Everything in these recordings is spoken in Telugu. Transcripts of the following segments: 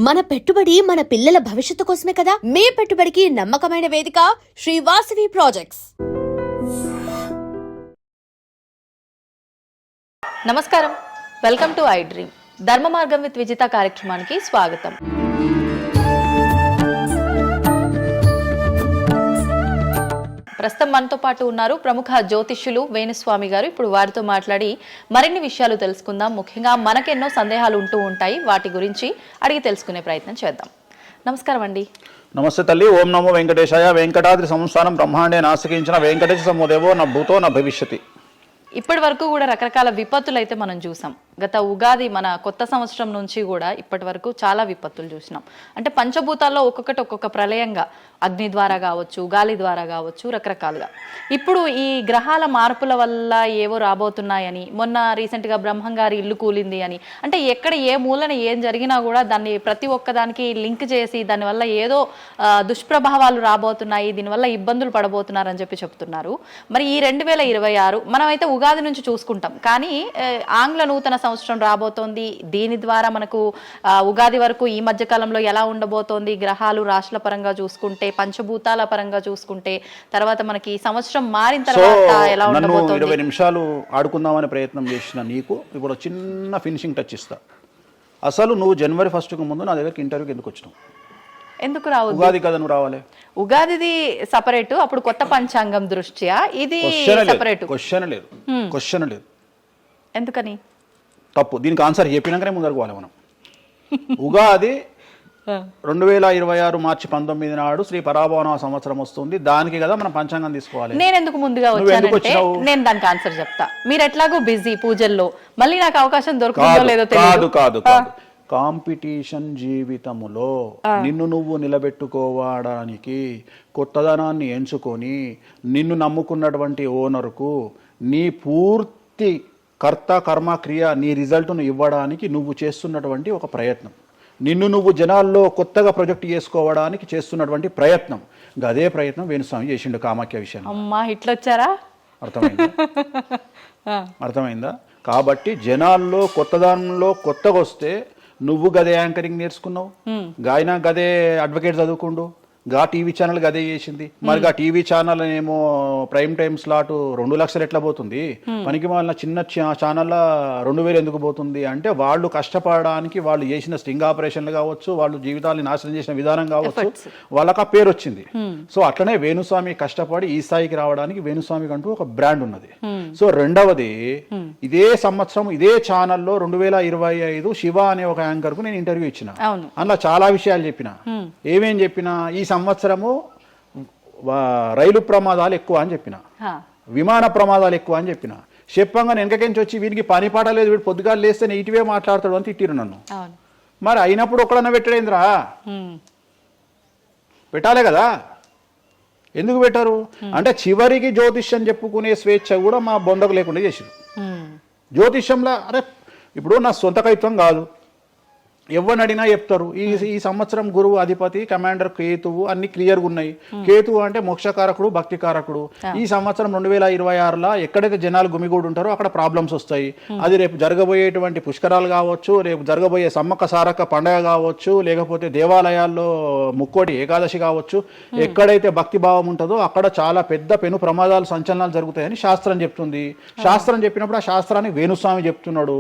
మన పెట్టుబడి మన పిల్లల భవిష్యత్తు కోసమే కదా. మీ పెట్టుబడికి నమ్మకమైన వేదిక శ్రీ వాసవి ప్రాజెక్ట్స్. నమస్కారం, వెల్కమ్ టు ఐ డ్రీమ్. ధర్మ మార్గం విత్ విజిత కార్యక్రమానికి స్వాగతం. ప్రస్తుతం మనతో పాటు ఉన్నారు ప్రముఖ జ్యోతిష్యులు వేణుస్వామి గారు. ఇప్పుడు వారితో మాట్లాడి మరిన్ని విషయాలు తెలుసుకుందాం. ముఖ్యంగా మనకెన్నో సందేహాలు ఉంటూ ఉంటాయి, వాటి గురించి అడిగి తెలుసుకునే ప్రయత్నం చేద్దాం. నమస్కారం అండి. నమస్తే తల్లి. ఓం నమో వెంకటేశాయ. వెంకటాద్రి సంస్థానం బ్రహ్మాండే నాశకించిన వెంకటేశ సమోదేవో నా భూతో నా భవిష్యతి. ఇప్పటి వరకు కూడా రకరకాల విపత్తులు అయితే మనం చూసాం. గత ఉగాది మన కొత్త సంవత్సరం నుంచి కూడా ఇప్పటి వరకు చాలా విపత్తులు చూసినాం. అంటే పంచభూతాల్లో ఒక్కొక్కటి ఒక్కొక్క ప్రళయంగా, అగ్ని ద్వారా కావచ్చు, గాలి ద్వారా కావచ్చు, రకరకాలుగా. ఇప్పుడు ఈ గ్రహాల మార్పుల వల్ల ఏవో రాబోతున్నాయని, మొన్న రీసెంట్గా బ్రహ్మంగారి ఇల్లు కూలింది అని, అంటే ఎక్కడ ఏ మూలన ఏం జరిగినా కూడా దాన్ని ప్రతి ఒక్కదానికి లింక్ చేసి దానివల్ల ఏదో దుష్ప్రభావాలు రాబోతున్నాయి, దీనివల్ల ఇబ్బందులు పడబోతున్నారని చెప్పి చెప్తున్నారు. మరి ఈ 2026 మనమైతే ఉగాది నుంచి చూసుకుంటాం, కానీ ఆంగ్ల నూతన సంవత్సరం రాబోతోంది. దీని ద్వారా మనకు ఉగాది వరకు ఈ మధ్య కాలంలో ఎలా ఉండబోతోంది, గ్రహాలు రాశుల పరంగా చూసుకుంటే, పంచభూతాల పరంగా చూసుకుంటే, తర్వాత మనకి సంవత్సరం మారిన తర్వాత ఎలా ఉండబోతోంది. 20 నిమిషాలు ఆడుకుందామనే ప్రయత్నం చేసిన నీకు ఇప్పుడు చిన్న ఫినిషింగ్ టచ్ ఇస్తా. అసలు నువ్వు జనవరి 1కు ముందు నా దగ్గరికి ఇంటర్వ్యూకి ఎందుకు వచ్చినావు? ఎందుకు రావు? ఉగాది కదా నువ్వు రావాలి. ఉగాదిది సపరేట్, అప్పుడు కొత్త పంచాంగం దృష్ట్యా ఇది సపరేట్. క్వశ్చన్ లేదు. ఎందుకని? తప్పు. దీనికి ఆన్సర్ చెప్పినాకనే ముందరకు పోవాలి మనం. ఉగాది 2026 మార్చి 19 నాడు శ్రీ పరాభవన సంవత్సరం వస్తుంది. దానికి కదా మనం పంచాంగం తీసుకోవాలి. నేను ఎందుకు ముందుగా వచ్చానంటే నేను దానికి ఆన్సర్ చెప్తా. మీరు ఎట్లాగో బిజీ పూజల్లో, మళ్ళీ నాకు అవకాశం దొరుకుతుందో లేదో తెలియదు. కాదు కాంపిటీషన్ జీవితములో నిన్ను నువ్వు నిలబెట్టుకోవడానికి కొత్తదనాన్ని ఎంచుకొని నిన్ను నమ్ముకున్నటువంటి ఓనర్కు నీ పూర్తి కర్త కర్మ క్రియ నీ రిజల్ట్ను ఇవ్వడానికి నువ్వు చేస్తున్నటువంటి ఒక ప్రయత్నం, నిన్ను నువ్వు జనాల్లో కొత్తగా ప్రొజెక్ట్ చేసుకోవడానికి చేస్తున్నటువంటి ప్రయత్నం. అదే ప్రయత్నం వేణుస్వామి చేసిండు కామాఖ్య విషయంలో. అమ్మా హిట్లొచ్చారా? అర్థమైందా? కాబట్టి జనాల్లో కొత్తదానంలో కొత్తగా వస్తే నువ్వు గదే యాంకరింగ్ నేర్చుకున్నావు, గాయన గదే అడ్వకేట్ చదువుకుండు, గా టీవీ ఛానల్ గదే చేసింది. మరి గా టీవీ ఛానల్ ఏమో ప్రైమ్ టైం స్లాట్ 2 లక్షలు ఎట్లా పోతుంది? పనికి వాళ్ళ చిన్న ఛానల్ 2000 ఎందుకు పోతుంది అంటే, వాళ్ళు కష్టపడడానికి వాళ్ళు చేసిన స్టింగ్ ఆపరేషన్లు కావచ్చు, వాళ్ళు జీవితాన్ని నాశనం చేసిన విధానం కావచ్చు, వాళ్ళకి ఆ పేరు వచ్చింది. సో అట్లనే వేణుస్వామి కష్టపడి ఈ స్థాయికి రావడానికి వేణుస్వామికి అంటూ ఒక బ్రాండ్ ఉన్నది. సో రెండవది, ఇదే సంవత్సరం ఇదే ఛానల్లో 2025 శివ అనే ఒక యాంకర్ కు నేను ఇంటర్వ్యూ ఇచ్చిన. అందులో చాలా విషయాలు చెప్పిన. ఏమేం చెప్పిన? ఈ సంవత్సరము రైలు ప్రమాదాలు ఎక్కువ అని చెప్పిన, విమాన ప్రమాదాలు ఎక్కువ అని చెప్పిన. చెప్పంగా వెనకకించి వచ్చి వీరికి పని పాట లేదు, వీడు పొద్దుగాలు లేస్తే ఇటువే మాట్లాడతాడు అని తిట్టిరు నన్ను. మరి అయినప్పుడు ఒక్కడన్నా పెట్టడేంద్రా? పెట్టాలే కదా. ఎందుకు పెట్టారు అంటే, చివరికి జ్యోతిష్యం చెప్పుకునే స్వేచ్ఛ కూడా మా బొందకు లేకుండా చేసిరు. జ్యోతిష్యంలో అరే ఇప్పుడు నా సొంత కవిత్వం కాదు, ఎవరిని అడిగినా చెప్తారు. ఈ సంవత్సరం గురువు అధిపతి కమాండర్ కేతువు అన్ని క్లియర్గా ఉన్నాయి. కేతువు అంటే మోక్షకారకుడు, భక్తికారకుడు. ఈ సంవత్సరం 2026లో ఎక్కడైతే జనాలు గుమిగూడు ఉంటారో అక్కడ ప్రాబ్లమ్స్ వస్తాయి. అది రేపు జరగబోయేటువంటి పుష్కరాలు కావచ్చు, రేపు జరగబోయే సమ్మక్క సారక్క పండగ కావచ్చు, లేకపోతే దేవాలయాల్లో ముక్కోటి ఏకాదశి కావచ్చు, ఎక్కడైతే భక్తి భావం ఉంటుందో అక్కడ చాలా పెద్ద పెను ప్రమాదాలు సంచలనాలు జరుగుతాయని శాస్త్రం చెప్తుంది. శాస్త్రం చెప్పినప్పుడు ఆ శాస్త్రాన్ని వేణుస్వామి చెప్తున్నాడు.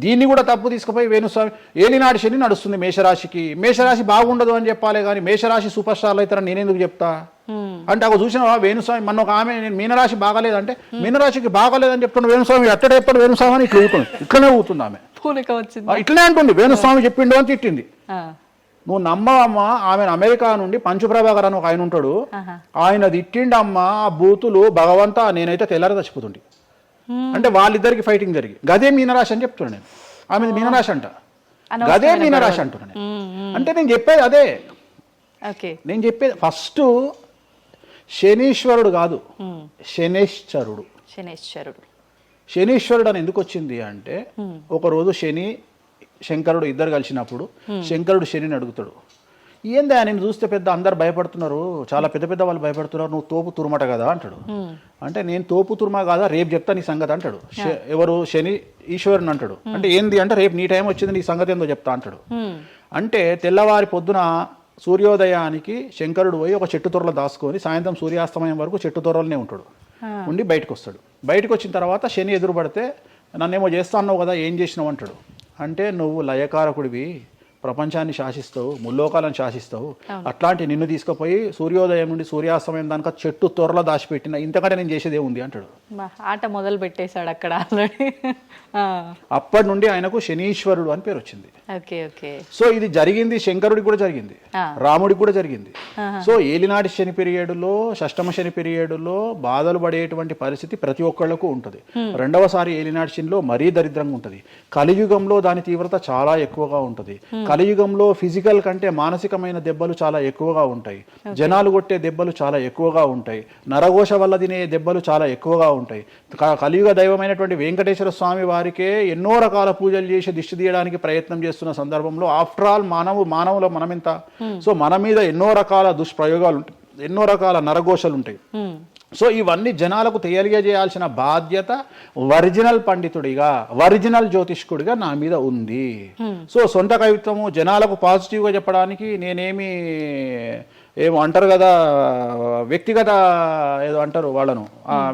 దీన్ని కూడా తప్పు తీసుకుపోయి వేణుస్వామి ఏలినాడు శని నడుస్తుంది మేషరాశికి, మేషరాశి బాగుండదు అని చెప్పాలి, కానీ మేషరాశి సూపర్ స్టార్లు అవుతారని నేనెందుకు చెప్తా అంటే, అక్కడ చూసిన వేణుస్వామి మన ఒక ఆమె నేను మీనరాశి బాగాలేదంటే మీనరాశికి బాగాలేదని చెప్తున్నా వేణుస్వామి ఎక్కడ ఎప్పుడు వేణుస్వామి అని ఇట్లా ఊతుంది, ఇట్లనే ఊతుంది ఆమె, ఇట్లనే అంటుంది వేణుస్వామి చెప్పిండు అని తిట్టింది. నువ్వు నమ్మవమ్మా, ఆమె అమెరికా నుండి పంచుప్రభాకర్ అని ఒక ఆయన ఉంటాడు, ఆయన తిట్టిండమ్మా ఆ బూతులు భగవంతా, నేనైతే తెల్లారి చచ్చిపోతుండే. అంటే వాళ్ళిద్దరికి ఫైటింగ్ జరిగి గదే మీనరాశి అని చెప్తున్నాను నేను. ఆమె మీనరాశి అంట, గదే మీనరాశి అంటున్నాను. అంటే నేను చెప్పేది అదే. నేను చెప్పేది ఫస్ట్ శనీశ్వరుడు కాదు, శనేశ్వరుడు. శనీశ్వరుడు అని ఎందుకు వచ్చింది అంటే, ఒకరోజు శని శంకరుడు ఇద్దరు కలిసినప్పుడు శంకరుడు శనిని అడుగుతాడు, ఏందా నేను చూస్తే పెద్ద అందరు భయపడుతున్నారు, చాలా పెద్ద పెద్ద వాళ్ళు భయపడుతున్నారు, నువ్వు తోపు తురుమట కదా అంటాడు. అంటే నేను తోపు తురుమా కాదా, రేపు చెప్తా నీ సంగతి అంటాడు. ఎవరు? శని ఈశ్వరుని అంటాడు. అంటే ఏంది అంటే, రేపు నీ టైం వచ్చింది, నీ సంగతి ఏందో చెప్తా అంటాడు. అంటే తెల్లవారి పొద్దున సూర్యోదయానికి శంకరుడు పోయి ఒక చెట్టు తొర్రలో దాచుకొని సాయంత్రం సూర్యాస్తమయం వరకు చెట్టు తొర్రలోనే ఉంటాడు, ఉండి బయటకు వస్తాడు. బయటకు వచ్చిన తర్వాత శని ఎదురుపడితే నన్నేమో చేస్తా అన్నావు కదా, ఏం చేసినావు అంటాడు. అంటే నువ్వు లయకారకుడివి, ప్రపంచాన్ని శాసిస్తావు, ముల్లోకాలను శాసిస్తావు, అట్లాంటి నిన్ను తీసుకుపోయి సూర్యోదయం నుండి సూర్యాస్తమయం దానిక చెట్టు త్వరలో దాచిపెట్టిన, ఇంతకంటే నేను చేసేదే ఉంది అంటాడు. ఆట మొదలు పెట్టేశాడు అక్కడ ఆల్రెడీ. అప్పటి నుండి ఆయనకు శనీశ్వరుడు అని పేరు వచ్చింది. Okay okay. సో ఇది జరిగింది శంకరుడికి కూడా జరిగింది, రాముడికి కూడా జరిగింది. సో ఏలినాటి శని పీరియడ్లో, షష్టమ శని పీరియడ్లో బాధలు పడేటువంటి పరిస్థితి ప్రతి ఒక్కళ్ళకు ఉంటుంది. రెండవసారి ఏలినాటి శనిలో మరీ దరిద్రంగా ఉంటుంది. కలియుగంలో దాని తీవ్రత చాలా ఎక్కువగా ఉంటుంది. కలియుగంలో ఫిజికల్ కంటే మానసికమైన దెబ్బలు చాలా ఎక్కువగా ఉంటాయి. జనాలు కొట్టే దెబ్బలు చాలా ఎక్కువగా ఉంటాయి. నరఘోష వల్ల తినే దెబ్బలు చాలా ఎక్కువగా ఉంటాయి. కలియుగ దైవమైనటువంటి వెంకటేశ్వర స్వామి వారికే ఎన్నో రకాల పూజలు చేసి దిష్టి తీయడానికి ప్రయత్నం చేస్తున్న సందర్భంలో ఆఫ్టర్ ఆల్ మానవుల మనమింత. సో మన మీద ఎన్నో రకాల దుష్ప్రయోగాలు ఉంటాయి, ఎన్నో రకాల నరఘోషలు ఉంటాయి. సో ఇవన్నీ జనాలకు తెలియజేయాల్సిన బాధ్యత ఒరిజినల్ పండితుడిగా, ఒరిజినల్ జ్యోతిష్కుడిగా నా మీద ఉంది. సో సొంత కవిత్వము జనాలకు పాజిటివ్గా చెప్పడానికి నేనేమి ఏమో అంటారు కదా, వ్యక్తిగత ఏదో అంటారు వాళ్ళను,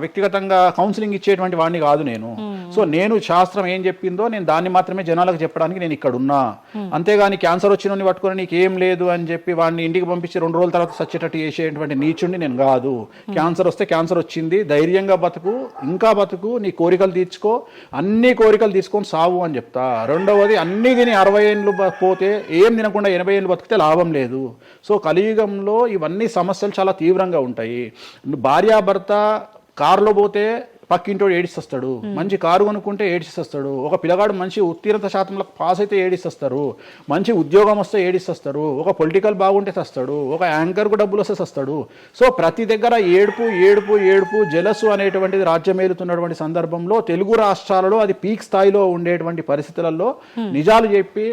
వ్యక్తిగతంగా కౌన్సిలింగ్ ఇచ్చేటువంటి వాడిని కాదు నేను. సో నేను శాస్త్రం ఏం చెప్పిందో నేను దాన్ని మాత్రమే జనాలకు చెప్పడానికి నేను ఇక్కడ ఉన్నా. అంతేగాని క్యాన్సర్ వచ్చిన పట్టుకొని నీకు ఏం లేదు అని చెప్పి వాడిని ఇంటికి పంపించి 2 రోజుల తర్వాత సచ్చేటట్టు చేసేటువంటి నీచుడిని నేను కాదు. క్యాన్సర్ వస్తే క్యాన్సర్ వచ్చింది, ధైర్యంగా బతుకు, ఇంకా బతుకు, నీ కోరికలు తీర్చుకో, అన్ని కోరికలు తీసుకొని సావు అని చెప్తా. రెండవది, అన్ని తిని 60 ఏళ్ళు పోతే ఏం తినకుండా 80 ఏళ్ళు బతికితే లాభం లేదు. సో కలియుగంలో ఇవన్నీ సమస్యలు చాలా తీవ్రంగా ఉంటాయి. భార్యాభర్త కారులో పోతే పక్కింటోడు ఏడిస్తొస్తాడు, మంచి కారు కొనుక్కుంటే ఏడిస్తొస్తాడు, ఒక పిల్లగాడు మంచి ఉత్తీర్ణత శాతంలో పాస్ అయితే ఏడిస్తొస్తారు, మంచి ఉద్యోగం వస్తే ఏడిస్తొస్తారు, ఒక పొలిటికల్ బాగుంటే సస్తాడు, ఒక యాంకర్కు డబ్బులు వస్తే సస్తాడు. సో ప్రతి దగ్గర ఏడుపు ఏడుపు ఏడుపు, జలసు అనేటువంటిది రాజ్యమేలుతున్నటువంటి సందర్భంలో తెలుగు రాష్ట్రాలలో అది పీక్ స్థాయిలో ఉండేటువంటి పరిస్థితులలో నిజాలు చెప్పి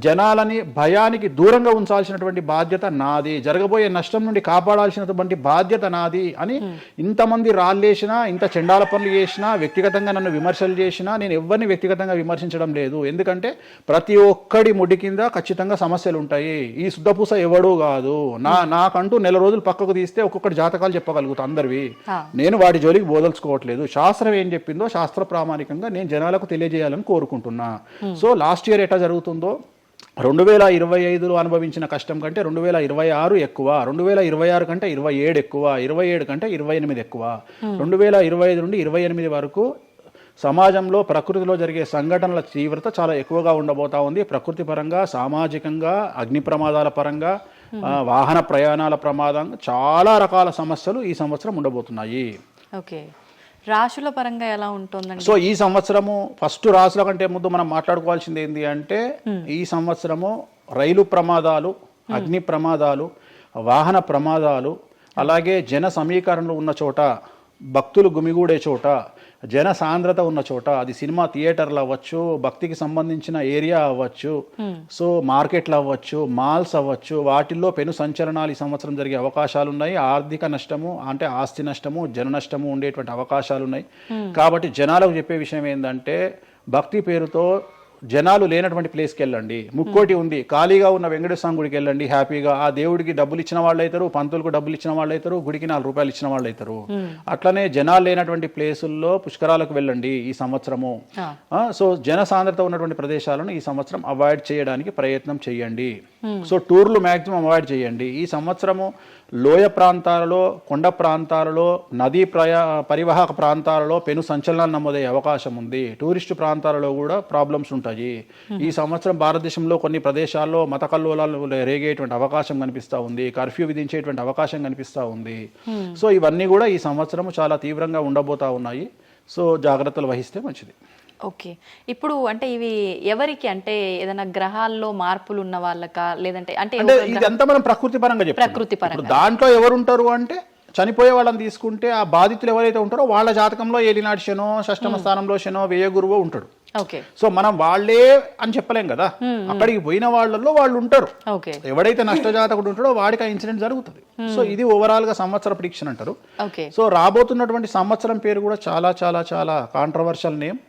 జనాలని భయానికి దూరంగా ఉంచాల్సినటువంటి బాధ్యత నాది, జరగబోయే నష్టం నుండి కాపాడాల్సినటువంటి బాధ్యత నాది అని ఇంతమంది రాళ్ళేసినా, ఇంత చెండాల పనులు చేసినా, వ్యక్తిగతంగా నన్ను విమర్శలు చేసినా నేను ఎవరిని వ్యక్తిగతంగా విమర్శించడం లేదు. ఎందుకంటే ప్రతి ఒక్కడి ముడి కింద ఖచ్చితంగా సమస్యలు ఉంటాయి. ఈ శుద్ధపూస ఎవడూ కాదు. నాకంటూ నెల రోజులు పక్కకు తీస్తే ఒక్కొక్కటి జాతకాలు చెప్పగలుగుతా అందరివి. నేను వాటి జోలికి బోదలుచుకోవట్లేదు. శాస్త్రం ఏం చెప్పిందో శాస్త్ర ప్రామాణికంగా నేను జనాలకు తెలియజేయాలని కోరుకుంటున్నా. సో లాస్ట్ ఇయర్ ఎట్లా జరుగుతుందో 2025లో అనుభవించిన కష్టం కంటే 2026 ఎక్కువ, 2026 కంటే 27 ఎక్కువ, 27 కంటే 28 ఎక్కువ. 2025 నుండి 28 వరకు సమాజంలో ప్రకృతిలో జరిగే సంఘటనల తీవ్రత చాలా ఎక్కువగా ఉండబోతా ఉంది. ప్రకృతి పరంగా, సామాజికంగా, అగ్ని ప్రమాదాల పరంగా, వాహన ప్రయాణాల ప్రమాదంగా చాలా రకాల సమస్యలు ఈ సంవత్సరం ఉండబోతున్నాయి. ఓకే, రాశుల పరంగా ఎలా ఉంటుందండి? సో ఈ సంవత్సరము ఫస్ట్ రాశుల కంటే ముందు మనం మాట్లాడుకోవాల్సింది ఏంటి అంటే, ఈ సంవత్సరము రైలు ప్రమాదాలు, అగ్ని ప్రమాదాలు, వాహన ప్రమాదాలు, అలాగే జన సమీకరణలు ఉన్న చోట, భక్తులు గుమిగూడే చోట, జన సాంద్రత ఉన్న చోట, అది సినిమా థియేటర్లు అవ్వచ్చు, భక్తికి సంబంధించిన ఏరియా అవ్వచ్చు, సో మార్కెట్లు అవ్వచ్చు, మాల్స్ అవ్వచ్చు, వాటిల్లో పెను సంచలనాలు ఈ సంవత్సరం జరిగే అవకాశాలు ఉన్నాయి. ఆర్థిక నష్టము అంటే ఆస్తి నష్టము, జన నష్టము ఉండేటువంటి అవకాశాలు ఉన్నాయి. కాబట్టి జనాలకు చెప్పే విషయం ఏంటంటే, భక్తి పేరుతో జనాలు లేనటువంటి ప్లేస్కి వెళ్ళండి. ముక్కోటి ఉంది, ఖాళీగా ఉన్న వెంకటేశ్వర స్వామి గుడికి వెళ్ళండి హ్యాపీగా. ఆ దేవుడికి డబ్బులు ఇచ్చిన వాళ్ళు అవుతారు, పంతులకు డబ్బులు ఇచ్చిన వాళ్ళు అవుతారు, గుడికి 4 రూపాయలు ఇచ్చిన వాళ్ళు అవుతారు. అట్లనే జనాలు లేనటువంటి ప్లేసుల్లో పుష్కరాలకు వెళ్ళండి ఈ సంవత్సరము. సో జన సాంద్రత ఉన్నటువంటి ప్రదేశాలను ఈ సంవత్సరం అవాయిడ్ చేయడానికి ప్రయత్నం చేయండి. సో టూర్లు మ్యాక్సిమం అవాయిడ్ చేయండి. ఈ సంవత్సరము లోయ ప్రాంతాలలో, కొండ ప్రాంతాలలో, నదీ పరివాహక ప్రాంతాలలో పెను సంచలనాలు నమోదయ్యే అవకాశం ఉంది. టూరిస్టు ప్రాంతాలలో కూడా ప్రాబ్లమ్స్ ఉంటాయి. ఈ సంవత్సరం భారతదేశంలో కొన్ని ప్రదేశాల్లో మత కల్లోలాలు రేగేటువంటి అవకాశం కనిపిస్తూ ఉంది, కర్ఫ్యూ విధించేటువంటి అవకాశం కనిపిస్తూ ఉంది. సో ఇవన్నీ కూడా ఈ సంవత్సరం చాలా తీవ్రంగా ఉండబోతా ఉన్నాయి. సో జాగ్రత్తలు వహిస్తే మంచిది. ఓకే, ఇప్పుడు అంటే ఇవి ఎవరికి, అంటే ఏదైనా గ్రహాల్లో మార్పులు ఉన్న వాళ్ళకా, లేదంటే అంటే ఇదంతా మనం ప్రకృతి పరంగా చెప్పాలి. ప్రకృతి పరంగా దాంట్లో ఎవరు ఉంటారు అంటే, చనిపోయే వాళ్ళని తీసుకుంటే ఆ బాధితులు ఎవరైతే ఉంటారో వాళ్ళ జాతకంలో ఏలినాటి శనో, షష్టమ స్థానంలో శనో, వ్యయ గురువో ఉంటాడు. సో మనం వాళ్ళే అని చెప్పలేం కదా, అక్కడికి పోయిన వాళ్ళల్లో వాళ్ళు ఉంటారు. ఎవడైతే నష్టజాతకుడు ఉంటాడో వాడికి ఆ ఇన్సిడెంట్ జరుగుతుంది. సో ఇది ఓవరాల్ గా సంవత్సర ప్రిడిక్షన్ అంటారు. సో రాబోతున్నటువంటి సంవత్సరం పేరు కూడా చాలా చాలా చాలా కాంట్రవర్షియల్ నేమ్,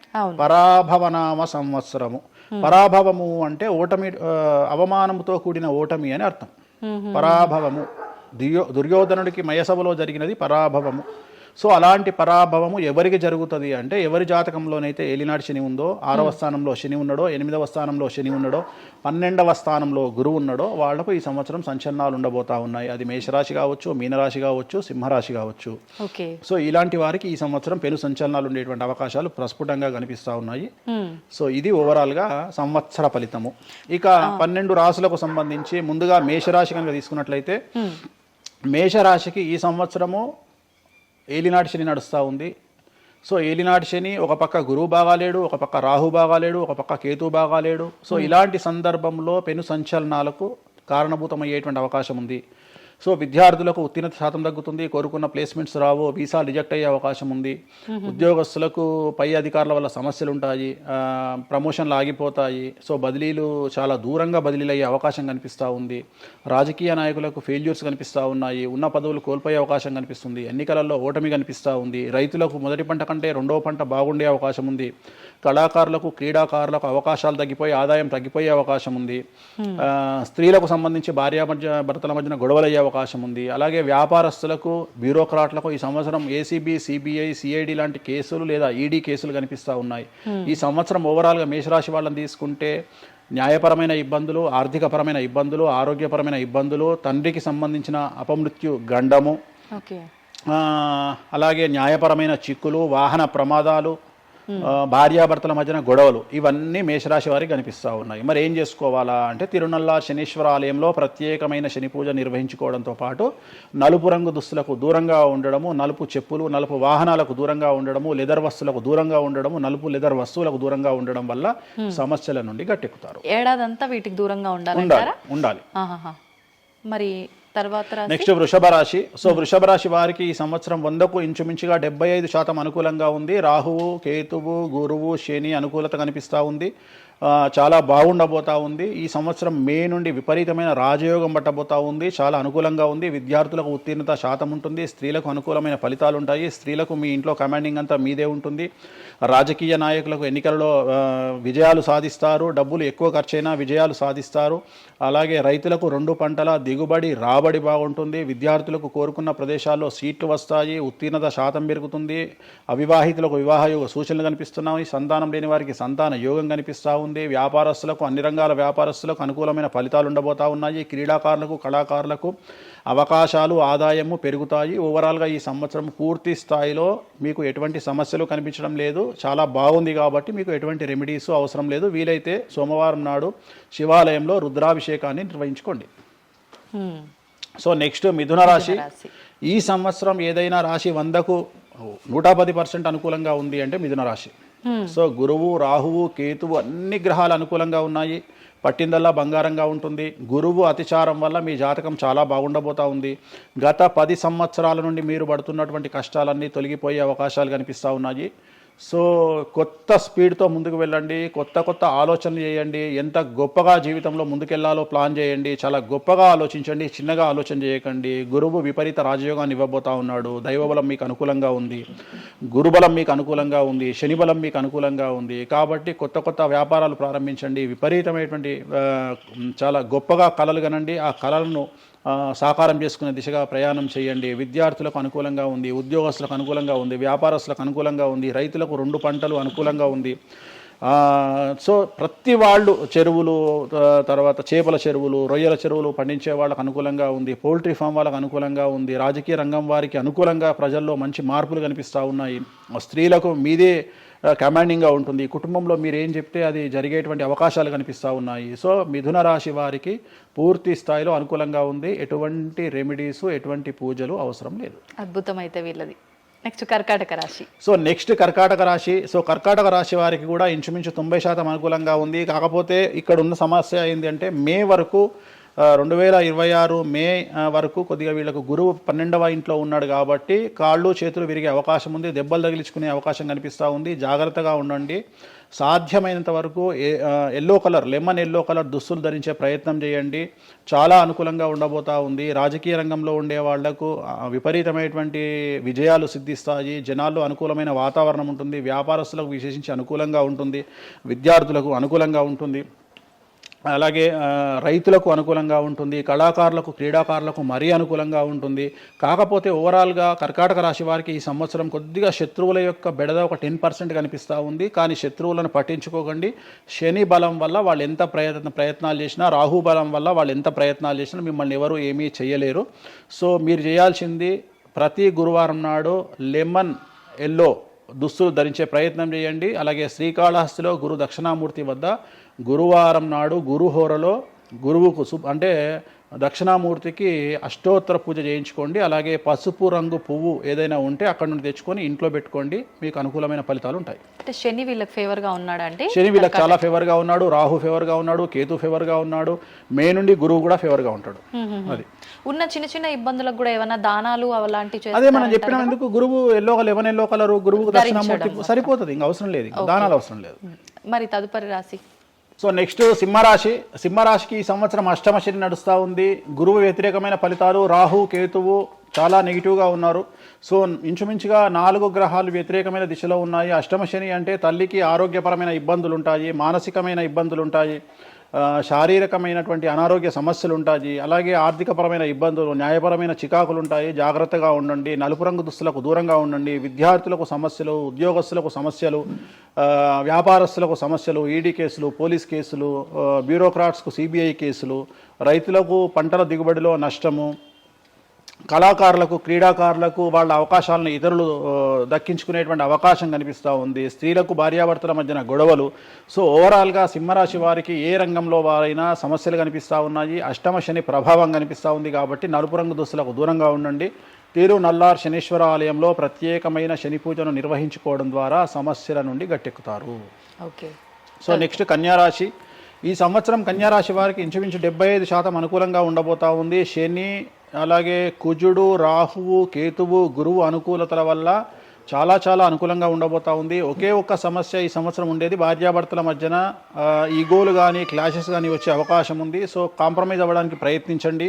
పరాభవనామ సంవత్సరము. పరాభవము అంటే ఓటమి, అవమానముతో కూడిన ఓటమి అని అర్థం. పరాభవము దుర్యోధనుడికి మయసభలో జరిగినది పరాభవము. సో అలాంటి పరాభవము ఎవరికి జరుగుతుంది అంటే ఎవరి జాతకంలోనైతే ఏలినాటి శని ఉందో, 6వ స్థానంలో శని ఉన్నాడో, 8వ స్థానంలో శని ఉన్నాడో, 12వ స్థానంలో గురువు ఉన్నాడో వాళ్లకు ఈ సంవత్సరం సంచలనాలు ఉండబోతా ఉన్నాయి. అది మేషరాశి కావచ్చు, మీనరాశి కావచ్చు, సింహరాశి కావచ్చు. సో ఇలాంటి వారికి ఈ సంవత్సరం పెను సంచలనాలు ఉండేటువంటి అవకాశాలు ప్రస్ఫుటంగా కనిపిస్తా ఉన్నాయి. సో ఇది ఓవరాల్గా సంవత్సర ఫలితము. ఇక 12 రాశులకు సంబంధించి ముందుగా మేషరాశి కనుక తీసుకున్నట్లయితే, మేషరాశికి ఈ సంవత్సరము ఏలినాటి శని నడుస్తూ ఉంది. సో ఏలినాటి శని ఒక పక్క గురువు బాగాలేడు, ఒక పక్క రాహు బాగాలేడు, ఒక పక్క కేతు బాగాలేడు. సో ఇలాంటి సందర్భంలో పెను సంచలనాలకు కారణభూతమయ్యేటువంటి అవకాశం ఉంది. సో విద్యార్థులకు ఉత్తీర్ణత శాతం తగ్గుతుంది, కోరుకున్న ప్లేస్మెంట్స్ రావు, వీసా రిజెక్ట్ అయ్యే అవకాశం ఉంది. ఉద్యోగస్తులకు పై అధికారుల వల్ల సమస్యలు ఉంటాయి, ప్రమోషన్లు ఆగిపోతాయి. సో బదిలీలు చాలా దూరంగా బదిలీలు అయ్యే అవకాశం కనిపిస్తూ ఉంది. రాజకీయ నాయకులకు ఫెయిల్యూర్స్ కనిపిస్తూ ఉన్నాయి, ఉన్న పదవులు కోల్పోయే అవకాశం కనిపిస్తుంది, ఎన్నికలలో ఓటమి కనిపిస్తూ ఉంది. రైతులకు మొదటి పంట కంటే రెండవ పంట బాగుండే అవకాశం ఉంది. కళాకారులకు, క్రీడాకారులకు అవకాశాలు తగ్గిపోయి ఆదాయం తగ్గిపోయే అవకాశం ఉంది. స్త్రీలకు సంబంధించి భర్తల మధ్యన గొడవలు అయ్యే అవకాశం ఉంది. అలాగే వ్యాపారస్తులకు, బ్యూరోక్రాట్లకు ఈ సంవత్సరం ఏసీబీ, సిబిఐ, సిఐడి లాంటి కేసులు లేదా ఈడీ కేసులు కనిపిస్తూ ఉన్నాయి. ఈ సంవత్సరం ఓవరాల్గా మేషరాశి వాళ్ళని తీసుకుంటే న్యాయపరమైన ఇబ్బందులు, ఆర్థికపరమైన ఇబ్బందులు, ఆరోగ్యపరమైన ఇబ్బందులు, తండ్రికి సంబంధించిన అపమృత్యు గండము, అలాగే న్యాయపరమైన చిక్కులు, వాహన ప్రమాదాలు, భార్యాభర్తల మధ్యన గొడవలు, ఇవన్నీ మేషరాశి వారికి కనిపిస్తూ ఉన్నాయి. మరి ఏం చేసుకోవాలా అంటే, తిరునల్లా శనీశ్వర ఆలయంలో ప్రత్యేకమైన శని పూజ నిర్వహించుకోవడంతో పాటు నలుపు రంగు దుస్తులకు దూరంగా ఉండడము, నలుపు చెప్పులు, నలుపు వాహనాలకు దూరంగా ఉండడము, లెదర్ వస్తువులకు దూరంగా ఉండడము, నలుపు లెదర్ వస్తువులకు దూరంగా ఉండడం వల్ల సమస్యల నుండి గట్టెక్కుతారు. ఏడాదంతా వీటికి దూరంగా ఉండాలి. మరి తర్వాత నెక్స్ట్ వృషభ రాశి. సో వృషభ రాశి వారికి ఈ సంవత్సరం 100కు ఇంచుమించుగా 75% అనుకూలంగా ఉంది. రాహువు, కేతువు, గురువు, శని అనుకూలత కనిపిస్తూ ఉంది. చాలా బాగుండబోతా ఉంది. ఈ సంవత్సరం మే నుండి విపరీతమైన రాజయోగం పట్టబోతా ఉంది. చాలా అనుకూలంగా ఉంది. విద్యార్థులకు ఉత్తీర్ణత శాతం ఉంటుంది. స్త్రీలకు అనుకూలమైన ఫలితాలు ఉంటాయి. స్త్రీలకు మీ ఇంట్లో కమాండింగ్ అంతా మీదే ఉంటుంది. రాజకీయ నాయకులకు ఎన్నికలలో విజయాలు సాధిస్తారు. డబ్బులు ఎక్కువ ఖర్చైనా విజయాలు సాధిస్తారు. అలాగే రైతులకు 2 పంటల దిగుబడి, రాబడి బాగుంటుంది. విద్యార్థులకు కోరుకున్న ప్రదేశాల్లో సీట్లు వస్తాయి. ఉత్తీర్ణత శాతం పెరుగుతుంది. అవివాహితులకు వివాహ యోగ సూచనలు కనిపిస్తున్నాయి. సంతానం లేని వారికి సంతాన యోగం కనిపిస్తూ ఉంది. వ్యాపారస్తులకు, అన్ని రంగాల వ్యాపారస్తులకు అనుకూలమైన ఫలితాలు ఉండబోతా ఉన్నాయి. క్రీడాకారులకు, కళాకారులకు అవకాశాలు, ఆదాయము పెరుగుతాయి. ఓవరాల్గా ఈ సంవత్సరం పూర్తి స్థాయిలో మీకు ఎటువంటి సమస్యలు కనిపించడం లేదు. చాలా బాగుంది కాబట్టి మీకు ఎటువంటి రెమెడీస్ అవసరం లేదు. వీలైతే సోమవారం నాడు శివాలయంలో రుద్రాభిషేకాన్ని నిర్వహించుకోండి. సో నెక్స్ట్ మిథున రాశి. ఈ సంవత్సరం ఏదైనా రాశి 100కు 110% అనుకూలంగా ఉంది అంటే మిథున రాశి. సో గురువు, రాహువు, కేతువు అన్ని గ్రహాలు అనుకూలంగా ఉన్నాయి. పట్టిందల్లా బంగారంగా ఉంటుంది. గురువు అతిచారం వల్ల మీ జాతకం చాలా బాగుండబోతా ఉంది. గత 10 సంవత్సరాల నుండి మీరు పడుతున్నటువంటి కష్టాలన్నీ తొలగిపోయే అవకాశాలు కనిపిస్తూ ఉన్నాయి. సో కొత్త స్పీడ్తో ముందుకు వెళ్ళండి. కొత్త ఆలోచనలు చేయండి. ఎంత గొప్పగా జీవితంలో ముందుకెళ్లాలో ప్లాన్ చేయండి. చాలా గొప్పగా ఆలోచించండి. చిన్నగా ఆలోచన చేయకండి. గురువు విపరీత రాజయోగాన్ని ఇవ్వబోతా ఉన్నాడు. దైవబలం మీకు అనుకూలంగా ఉంది. గురుబలం మీకు అనుకూలంగా ఉంది. శనిబలం మీకు అనుకూలంగా ఉంది. కాబట్టి కొత్త వ్యాపారాలు ప్రారంభించండి. విపరీతమైనటువంటి చాలా గొప్పగా కలలు కనండి. ఆ కలలను సాకారం చేసుకునే దిశగా ప్రయాణం చేయండి. విద్యార్థులకు అనుకూలంగా ఉంది. ఉద్యోగస్తులకు అనుకూలంగా ఉంది. వ్యాపారస్తులకు అనుకూలంగా ఉంది. రైతులకు 2 పంటలు అనుకూలంగా ఉంది. సో ప్రతి వాళ్ళు చెరువులు, తర్వాత చేపల చెరువులు, రొయ్యల చెరువులు పండించే వాళ్ళకు అనుకూలంగా ఉంది. పౌల్ట్రీ ఫామ్ వాళ్ళకు అనుకూలంగా ఉంది. రాజకీయ రంగం వారికి అనుకూలంగా ప్రజల్లో మంచి మార్పులు కనిపిస్తూ ఉన్నాయి. స్త్రీలకు మీదే కమాండింగ్గా ఉంటుంది. కుటుంబంలో మీరు ఏం చెప్తే అది జరిగేటువంటి అవకాశాలు కనిపిస్తూ ఉన్నాయి. సో మిథున రాశి వారికి పూర్తి స్థాయిలో అనుకూలంగా ఉంది. ఎటువంటి రెమెడీస్, ఎటువంటి పూజలు అవసరం లేదు. అద్భుతమైతే వీళ్ళది. నెక్స్ట్ కర్కాటక రాశి. సో నెక్స్ట్ కర్కాటక రాశి. సో కర్కాటక రాశి వారికి కూడా ఇంచుమించు 90% అనుకూలంగా ఉంది. కాకపోతే ఇక్కడ ఉన్న సమస్య ఏంటి అంటే మే వరకు 2026 మే వరకు కొద్దిగా వీళ్ళకు గురువు 12వ ఇంట్లో ఉన్నాడు కాబట్టి కాళ్ళు చేతులు విరిగే అవకాశం ఉంది, దెబ్బలు తగిలించుకునే అవకాశం కనిపిస్తూ ఉంది. జాగ్రత్తగా ఉండండి. సాధ్యమైనంత వరకు yellow colour, lemon yellow colour దుస్తులు ధరించే ప్రయత్నం చేయండి. చాలా అనుకూలంగా ఉండబోతా ఉంది. రాజకీయ రంగంలో ఉండే వాళ్లకు విపరీతమైనటువంటి విజయాలు సిద్ధిస్తాయి. జనాల్లో అనుకూలమైన వాతావరణం ఉంటుంది. వ్యాపారస్తులకు విశేషించి అనుకూలంగా ఉంటుంది. విద్యార్థులకు అనుకూలంగా ఉంటుంది. అలాగే రైతులకు అనుకూలంగా ఉంటుంది. కళాకారులకు, క్రీడాకారులకు మరీ అనుకూలంగా ఉంటుంది. కాకపోతే ఓవరాల్గా కర్కాటక రాశి వారికి ఈ సంవత్సరం కొద్దిగా శత్రువుల యొక్క బెడద ఒక 10% కనిపిస్తూ ఉంది. కానీ శత్రువులను పట్టించుకోకండి. శని బలం వల్ల వాళ్ళు ఎంత ప్రయత్నాలు చేసినా, రాహు బలం వల్ల వాళ్ళు ఎంత ప్రయత్నాలు చేసినా మిమ్మల్ని ఎవరు ఏమీ చేయలేరు. సో మీరు చేయాల్సింది ప్రతి గురువారం నాడు లెమన్ ఎల్లో దుస్తులు ధరించే ప్రయత్నం చేయండి. అలాగే శ్రీకాళహస్తిలో గురు దక్షిణామూర్తి వద్ద గురువారం నాడు గురుహోరలో గురువుకు అంటే దక్షిణామూర్తికి అష్టోత్తర పూజ చేయించుకోండి. అలాగే పసుపు రంగు పువ్వు ఏదైనా ఉంటే అక్కడ నుండి తెచ్చుకొని ఇంట్లో పెట్టుకోండి. మీకు అనుకూలమైన ఫలితాలు ఉంటాయి. అంటే శని వీళ్ళకి ఫేవర్గా ఉన్నాడా? అంటే శని వీళ్ళకి చాలా ఫేవర్గా ఉన్నాడు. రాహు ఫేవర్గా ఉన్నాడు. కేతు ఫేవర్గా ఉన్నాడు. మే నుండి గురువు కూడా ఫేవర్గా ఉంటాడు. అది ఉన్న చిన్న చిన్న ఇబ్బందులకు కూడా ఏమైనా దానాలు అలాంటివి అదే మనం చెప్పినాం. ఎందుకు గురువు లెమన్ ఎల్లో కలర్ గురువుకు దక్షిణామూర్తి సరిపోతుంది. ఇంకా అవసరం లేదు, దానాలు అవసరం లేదు. మరి తదుపరి రాశి సో నెక్స్ట్ సింహరాశి. సింహరాశికి ఈ సంవత్సరం అష్టమ శని నడుస్తూ ఉంది. గురువు వ్యతిరేకమైన ఫలితాలు. రాహు కేతువు చాలా నెగిటివ్గా ఉన్నారు. సో ఇంచుమించుగా 4 గ్రహాలు వ్యతిరేకమైన దిశలో ఉన్నాయి. అష్టమ శని అంటే తల్లికి ఆరోగ్యపరమైన ఇబ్బందులు ఉంటాయి, మానసికమైన ఇబ్బందులు ఉంటాయి, శారీరకమైనటువంటి అనారోగ్య సమస్యలు ఉంటాయి. అలాగే ఆర్థికపరమైన ఇబ్బందులు, న్యాయపరమైన చికాకులు ఉంటాయి. జాగ్రత్తగా ఉండండి. నలుపు రంగు దుస్తులకు దూరంగా ఉండండి. విద్యార్థులకు సమస్యలు, ఉద్యోగస్తులకు సమస్యలు, వ్యాపారస్తులకు సమస్యలు, ఈడీ కేసులు, పోలీస్ కేసులు, బ్యూరోక్రాట్స్కు సిబిఐ కేసులు, రైతులకు పంటల దిగుబడిలో నష్టము, కళాకారులకు, క్రీడాకారులకు వాళ్ళ అవకాశాలను ఇతరులు దక్కించుకునేటువంటి అవకాశం కనిపిస్తూ ఉంది. స్త్రీలకు భార్యాభర్తల మధ్యన గొడవలు. సో ఓవరాల్గా సింహరాశి వారికి ఏ రంగంలో వారైనా సమస్యలు కనిపిస్తూ ఉన్నాయి. అష్టమ శని ప్రభావం కనిపిస్తూ ఉంది కాబట్టి నలుపు రంగు దుస్తులకు దూరంగా ఉండండి. తిరునల్లార్ శనీశ్వర ఆలయంలో ప్రత్యేకమైన శని పూజను నిర్వహించుకోవడం ద్వారా సమస్యల నుండి గట్టెక్కుతారు. ఓకే. సో నెక్స్ట్ కన్యారాశి. ఈ సంవత్సరం కన్యారాశి వారికి ఇంచుమించు 75% అనుకూలంగా ఉండబోతా ఉంది. శని, అలాగే కుజుడు, రాహువు, కేతువు, గురువు అనుకూలతల వల్ల చాలా చాలా అనుకూలంగా ఉండబోతా ఉంది. ఒకే ఒక్క సమస్య ఈ సంవత్సరం ఉండేది, భార్యాభర్తల మధ్యన ఈగోలు కానీ క్లాషెస్ కానీ వచ్చే అవకాశం ఉంది. సో కాంప్రమైజ్ అవ్వడానికి ప్రయత్నించండి.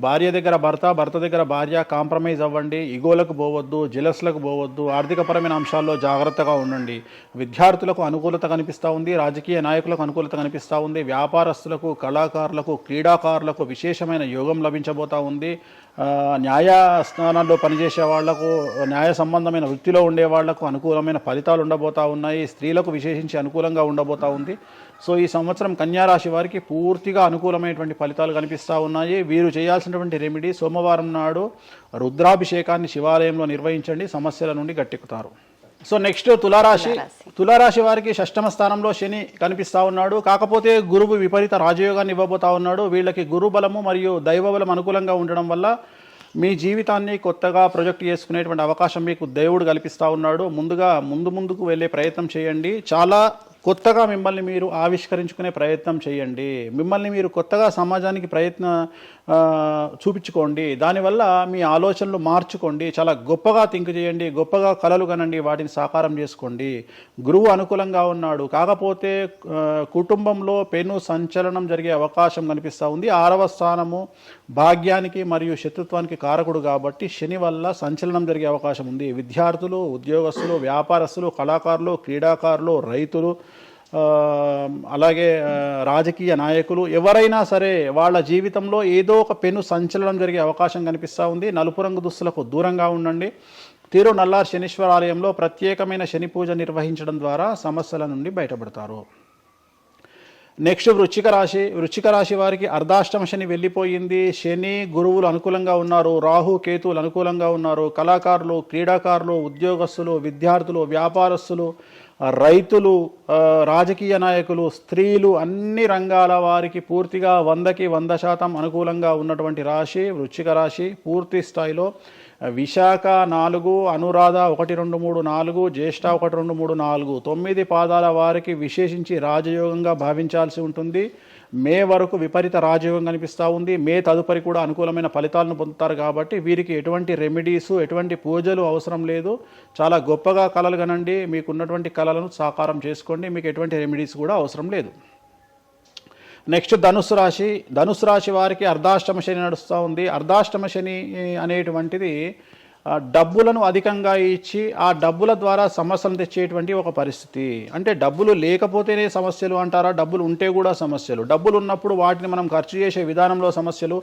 భార్య దగ్గర భర్త, భర్త దగ్గర భార్య, కాంప్రమైజ్ అవ్వండి. ఈగోలకు పోవద్దు, జెలస్లకు పోవద్దు. ఆర్థికపరమైన అంశాల్లో జాగ్రత్తగా ఉండండి. విద్యార్థులకు అనుకూలత కనిపిస్తూ ఉంది. రాజకీయ నాయకులకు అనుకూలత కనిపిస్తూ ఉంది. వ్యాపారస్తులకు, కళాకారులకు, క్రీడాకారులకు విశేషమైన యోగం లభించబోతూ ఉంది. న్యాయస్థానాల్లో పనిచేసే వాళ్లకు, న్యాయ సంబంధమైన వృత్తిలో ఉండే వాళ్లకు అనుకూలమైన ఫలితాలు ఉండబోతూ ఉన్నాయి. స్త్రీలకు విశేషించి అనుకూలంగా ఉండబోతూ ఉంది. సో ఈ సంవత్సరం కన్యారాశి వారికి పూర్తిగా అనుకూలమైనటువంటి ఫలితాలు కనిపిస్తూ ఉన్నాయి. వీరు చేయాల్సినటువంటి రెమెడీ, సోమవారం నాడు రుద్రాభిషేకాన్ని శివాలయంలో నిర్వహించండి. సమస్యల నుండి గట్టెక్కుతారు. సో నెక్స్ట్ తులారాశి. తులారాశి వారికి షష్టమ స్థానంలో శని కనిపిస్తూ ఉన్నాడు. కాకపోతే గురువు విపరీత రాజయోగాన్ని ఇవ్వబోతా ఉన్నాడు. వీళ్ళకి గురు బలము మరియు దైవ బలం అనుకూలంగా ఉండడం వల్ల మీ జీవితాన్ని కొత్తగా ప్రొజెక్ట్ చేసుకునేటువంటి అవకాశం మీకు దేవుడు కల్పిస్తూ ఉన్నాడు. ముందుకు వెళ్ళే ప్రయత్నం చేయండి. చాలా కొత్తగా మిమ్మల్ని మీరు ఆవిష్కరించుకునే ప్రయత్నం చేయండి. మిమ్మల్ని మీరు కొత్తగా సమాజానికి చూపించుకోండి. దానివల్ల మీ ఆలోచనలు మార్చుకోండి. చాలా గొప్పగా థింక్ చేయండి. గొప్పగా కలలు కనండి. వాటిని సాకారం చేసుకోండి. గురువు అనుకూలంగా ఉన్నాడు. కాకపోతే కుటుంబంలో పెను సంచలనం జరిగే అవకాశం కనిపిస్తూ ఉంది. 6వ స్థానము భాగ్యానికి మరియు శత్రుత్వానికి కారకుడు కాబట్టి శని వల్ల సంచలనం జరిగే అవకాశం ఉంది. విద్యార్థులు, ఉద్యోగస్తులు, వ్యాపారస్తులు, కళాకారులు, క్రీడాకారులు, రైతులు, అలాగే రాజకీయ నాయకులు ఎవరైనా సరే వాళ్ళ జీవితంలో ఏదో ఒక పెను సంచలనం జరిగే అవకాశం కనిపిస్తూ ఉంది. నలుపు రంగు దుస్తులకు దూరంగా ఉండండి. తిరునల్లార్ శనీశ్వర ఆలయంలో ప్రత్యేకమైన శని పూజ నిర్వహించడం ద్వారా సమస్యల నుండి బయటపడతారు. నెక్స్ట్ వృశ్చిక రాశి. వృశ్చిక రాశి వారికి అర్ధాష్టమ శని వెళ్ళిపోయింది. శని, గురువులు అనుకూలంగా ఉన్నారు. రాహు, కేతువులు అనుకూలంగా ఉన్నారు. కళాకారులు, క్రీడాకారులు, ఉద్యోగస్తులు, విద్యార్థులు, వ్యాపారస్తులు, రైతులు, రాజకీయ నాయకులు, స్త్రీలు, అన్ని రంగాల వారికి పూర్తిగా 100కి 100% అనుకూలంగా ఉన్నటువంటి రాశి వృశ్చిక రాశి. పూర్తి స్థాయిలో విశాఖ 4, అనురాధ 1, 2, 3, 4, జ్యేష్ఠ 1, 2, 3, 4, 9 పాదాల వారికి విశేషించి రాజయోగంగా భావించాల్సి ఉంటుంది. మే వరకు విపరీత రాజయోగం కనిపిస్తూ ఉంది. మే తదుపరి కూడా అనుకూలమైన ఫలితాలను పొందుతారు. కాబట్టి వీరికి ఎటువంటి రెమెడీస్, ఎటువంటి పూజలు అవసరం లేదు. చాలా గొప్పగా కళలు కనండి, మీకున్నటువంటి కళలను సాకారం చేసుకోండి, మీకు ఎటువంటి రెమెడీస్ కూడా అవసరం లేదు. నెక్స్ట్ ధనుసు రాశి వారికి అర్ధాష్టమ శని నడుస్తూ ఉంది. అర్ధాష్టమ శని అనేటువంటిది డబ్బులను అధికంగా ఇచ్చి ఆ డబ్బుల ద్వారా సమస్యలు తెచ్చేటువంటి ఒక పరిస్థితి. అంటే డబ్బులు లేకపోతేనే సమస్యలు అంటారా, డబ్బులు ఉంటే కూడా సమస్యలు. డబ్బులు ఉన్నప్పుడు వాటిని మనం ఖర్చు చేసే విధానంలో సమస్యలు,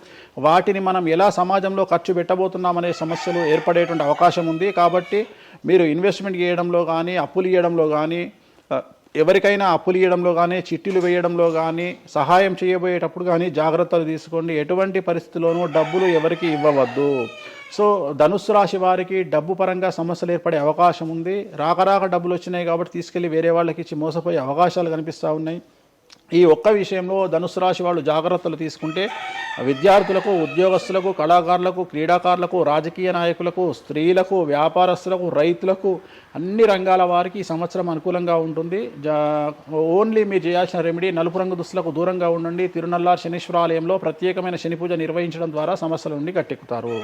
వాటిని మనం ఎలా సమాజంలో ఖర్చు పెట్టబోతున్నామనే సమస్యలు ఏర్పడేటువంటి అవకాశం ఉంది. కాబట్టి మీరు ఇన్వెస్ట్మెంట్ చేయడంలో కానీ, అప్పులు ఇవ్వడంలో కానీ, ఎవరికైనా అప్పులు ఇవ్వడంలో కానీ, చిట్టీలు వేయడంలో కానీ, సహాయం చేయబోయేటప్పుడు కానీ జాగ్రత్తలు తీసుకోండి. ఎటువంటి పరిస్థితుల్లోనూ డబ్బులు ఎవరికి ఇవ్వవద్దు. సో ధనుస్సు రాశి వారికి డబ్బు పరంగా సమస్యలు ఏర్పడే అవకాశం ఉంది. రాక డబ్బులు వచ్చినాయి కాబట్టి తీసుకెళ్ళి వేరే వాళ్ళకి ఇచ్చి మోసపోయే అవకాశాలు కనిపిస్తూ ఉన్నాయి. ఈ ఒక్క విషయంలో ధనుసు రాశి వాళ్ళు జాగ్రత్తలు తీసుకుంటే విద్యార్థులకు, ఉద్యోగస్తులకు, కళాకారులకు, క్రీడాకారులకు, రాజకీయ నాయకులకు, స్త్రీలకు, వ్యాపారస్తులకు, రైతులకు, అన్ని రంగాల వారికి ఈ సంవత్సరం అనుకూలంగా ఉంటుంది. ఓన్లీ మీరు చేయాల్సిన రెమెడీ నలుపు రంగు దుస్తులకు దూరంగా ఉండండి. తిరునల్లార్ శనీశ్వర ఆలయంలో ప్రత్యేకమైన శని పూజ నిర్వహించడం ద్వారా సమస్యల నుండి గట్టెక్కుతారు.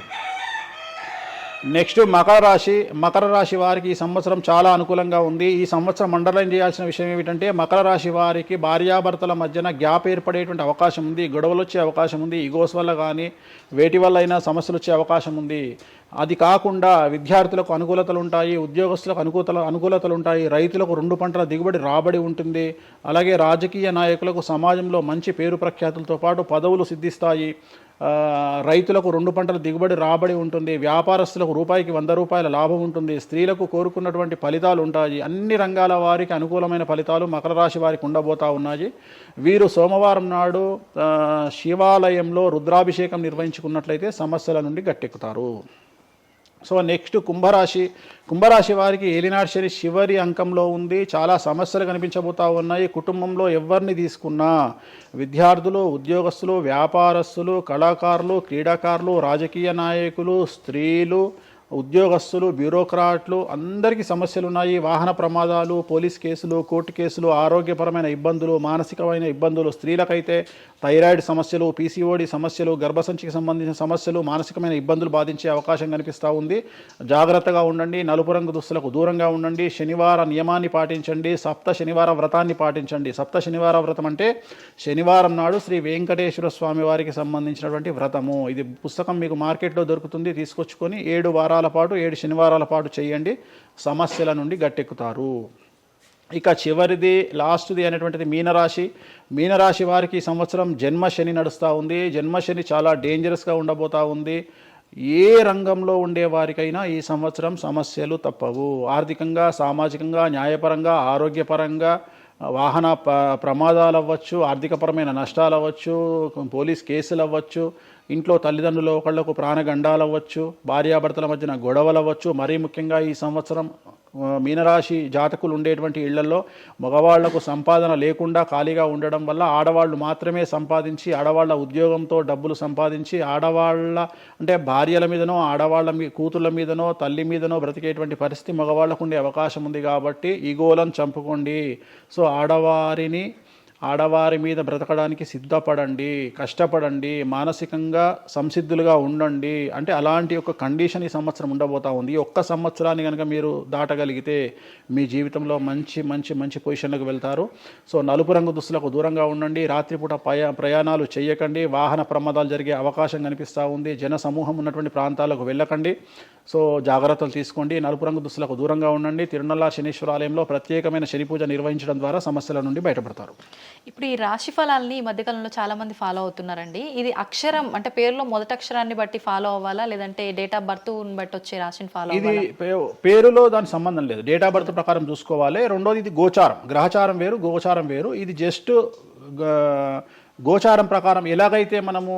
నెక్స్ట్ మకర రాశి వారికి ఈ సంవత్సరం చాలా అనుకూలంగా ఉంది. ఈ సంవత్సరం అండర్లైన్ చేయాల్సిన విషయం ఏమిటంటే మకర రాశి వారికి భార్యాభర్తల మధ్యన గ్యాప్ ఏర్పడేటువంటి అవకాశం ఉంది. గొడవలు వచ్చే అవకాశం ఉంది. ఈగోస్ వల్ల కానీ వేటి వల్ల అయినా సమస్యలు వచ్చే అవకాశం ఉంది. అది కాకుండా విద్యార్థులకు అనుకూలతలు ఉంటాయి, ఉద్యోగస్తులకు అనుకూలతలు ఉంటాయి, రైతులకు 2 పంటల దిగుబడి రాబడి ఉంటుంది. అలాగే రాజకీయ నాయకులకు సమాజంలో మంచి పేరు ప్రఖ్యాతులతో పాటు పదవులు సిద్ధిస్తాయి. రైతులకు 2 పంటల దిగుబడి రాబడి ఉంటుంది. వ్యాపారస్తులకు రూపాయికి 100 రూపాయల లాభం ఉంటుంది. స్త్రీలకు కోరుకున్నటువంటి ఫలితాలు ఉంటాయి. అన్ని రంగాల వారికి అనుకూలమైన ఫలితాలు మకర రాశి వారికి ఉండబోతా ఉన్నాయి. వీరు సోమవారం నాడు శివాలయంలో రుద్రాభిషేకం నిర్వహించుకున్నట్లయితే సమస్యల నుండి గట్టెక్కుతారు. సో నెక్స్ట్ కుంభరాశి వారికి ఏలినాడు శని చివరి అంకంలో ఉంది. చాలా సమస్యలు కనిపించబోతా ఉన్నాయి. కుటుంబంలో ఎవరిని తీసుకున్నా విద్యార్థులు, ఉద్యోగస్తులు, వ్యాపారస్తులు, కళాకారులు, క్రీడాకారులు, రాజకీయ నాయకులు, స్త్రీలు, ఉద్యోగస్తులు, బ్యూరోక్రాట్లు అందరికీ సమస్యలు ఉన్నాయి. వాహన ప్రమాదాలు, పోలీస్ కేసులు, కోర్టు కేసులు, ఆరోగ్యపరమైన ఇబ్బందులు, మానసికమైన ఇబ్బందులు, స్త్రీలకైతే థైరాయిడ్ సమస్యలు, పీసీఓడి సమస్యలు, గర్భసంచికి సంబంధించిన సమస్యలు, మానసికమైన ఇబ్బందులు బాధించే అవకాశం కనిపిస్తూ ఉంది. జాగ్రత్తగా ఉండండి. నలుపు రంగు దుస్తులకు దూరంగా ఉండండి. శనివార నియమాన్ని పాటించండి. సప్త శనివార వ్రతాన్ని పాటించండి. సప్త శనివార వ్రతం అంటే శనివారం నాడు శ్రీ వెంకటేశ్వర స్వామి వారికి సంబంధించినటువంటి వ్రతము. ఇది పుస్తకం మీకు మార్కెట్లో దొరుకుతుంది. తీసుకొచ్చుకొని 7 వారాల పాటు 7 శనివారాల పాటు చేయండి. సమస్యల నుండి గట్టెక్కుతారు. ఇక చివరిది లాస్ట్ది అనేటువంటిది మీనరాశి వారికి ఈ సంవత్సరం జన్మశని నడుస్తూ ఉంది. జన్మశని చాలా డేంజరస్గా ఉండబోతూ ఉంది. ఏ రంగంలో ఉండే వారికైనా ఈ సంవత్సరం సమస్యలు తప్పవు. ఆర్థికంగా, సామాజికంగా, న్యాయపరంగా, ఆరోగ్యపరంగా, వాహన ప్రమాదాలు అవ్వచ్చు, ఆర్థికపరమైన నష్టాలు అవ్వచ్చు, పోలీస్ కేసులు అవ్వచ్చు, ఇంట్లో తల్లిదండ్రులు ఒకళ్లకు ప్రాణగండాలు అవ్వచ్చు, భార్యాభర్తల మధ్యన గొడవలు అవ్వచ్చు. మరీ ముఖ్యంగా ఈ సంవత్సరం మీనరాశి జాతకులు ఉండేటువంటి ఇళ్లలో మగవాళ్లకు సంపాదన లేకుండా ఖాళీగా ఉండడం వల్ల ఆడవాళ్లు మాత్రమే సంపాదించి, ఆడవాళ్ల ఉద్యోగంతో డబ్బులు సంపాదించి, ఆడవాళ్ల అంటే భార్యల మీదనో, ఆడవాళ్ల కూతుళ్ళ మీదనో, తల్లి మీదనో బ్రతికేటువంటి పరిస్థితి మగవాళ్లకు ఉండే అవకాశం ఉంది. కాబట్టి ఈగోలను చంపుకోండి. సో ఆడవారి మీద బ్రతకడానికి సిద్ధపడండి, కష్టపడండి, మానసికంగా సంసిద్ధులుగా ఉండండి. అంటే అలాంటి ఒక కండిషన్ ఈ సంవత్సరం ఉండబోతా ఉంది. ఈ ఒక్క సంవత్సరాన్ని కనుక మీరు దాటగలిగితే మీ జీవితంలో మంచి మంచి మంచి పొజిషన్లకు వెళ్తారు. సో నలుపు రంగు దుస్తులకు దూరంగా ఉండండి. రాత్రిపూట ప్రయాణాలు చేయకండి. వాహన ప్రమాదాలు జరిగే అవకాశం కనిపిస్తూ ఉంది. జన సమూహం ఉన్నటువంటి ప్రాంతాలకు వెళ్ళకండి. సో జాగ్రత్తలు తీసుకోండి. నలుపు రంగు దుస్తులకు దూరంగా ఉండండి. తిరునల్లార్ శనీశ్వర ఆలయంలో ప్రత్యేకమైన శని పూజ నిర్వహించడం ద్వారా సమస్యల నుండి బయటపడతారు. ఇప్పుడు ఈ రాశి ఫలాల్ని ఈ మధ్యకాలంలో చాలా మంది ఫాలో అవుతున్నారండి. ఇది అక్షరం అంటే పేరులో మొదటి అక్షరాన్ని బట్టి ఫాలో అవ్వాలా, లేదంటే డేట్ ఆఫ్ బర్త్ బట్టి వచ్చే రాశిని ఫాలో అవ్వాలా? ఇది పేరులో దాని సంబంధం లేదు. డేట్ ఆఫ్ బర్త్ ప్రకారం చూసుకోవాలి. రెండోది ఇది గోచారం, గ్రహచారం వేరు, గోచారం వేరు. ఇది జస్ట్ గోచారం ప్రకారం ఎలాగైతే మనము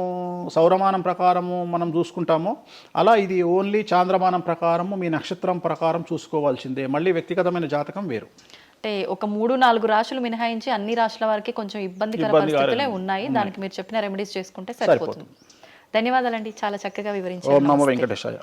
సౌరమానం ప్రకారము మనం చూసుకుంటామో అలా ఇది ఓన్లీ చాంద్రమానం ప్రకారము మీ నక్షత్రం ప్రకారం చూసుకోవాల్సిందే. మళ్ళీ వ్యక్తిగతమైన జాతకం వేరు. అంటే ఒక 3-4 రాశులు మినహాయించి అన్ని రాశుల వారికి కొంచెం ఇబ్బందికర పరిస్థితులే ఉన్నాయి. దానికి మీరు చెప్పిన రెమెడీస్ చేసుకుంటే సరిపోతుంది. ధన్యవాదాలండి, చాలా చక్కగా వివరించారు. ఓం నమో వెంకటేశాయ.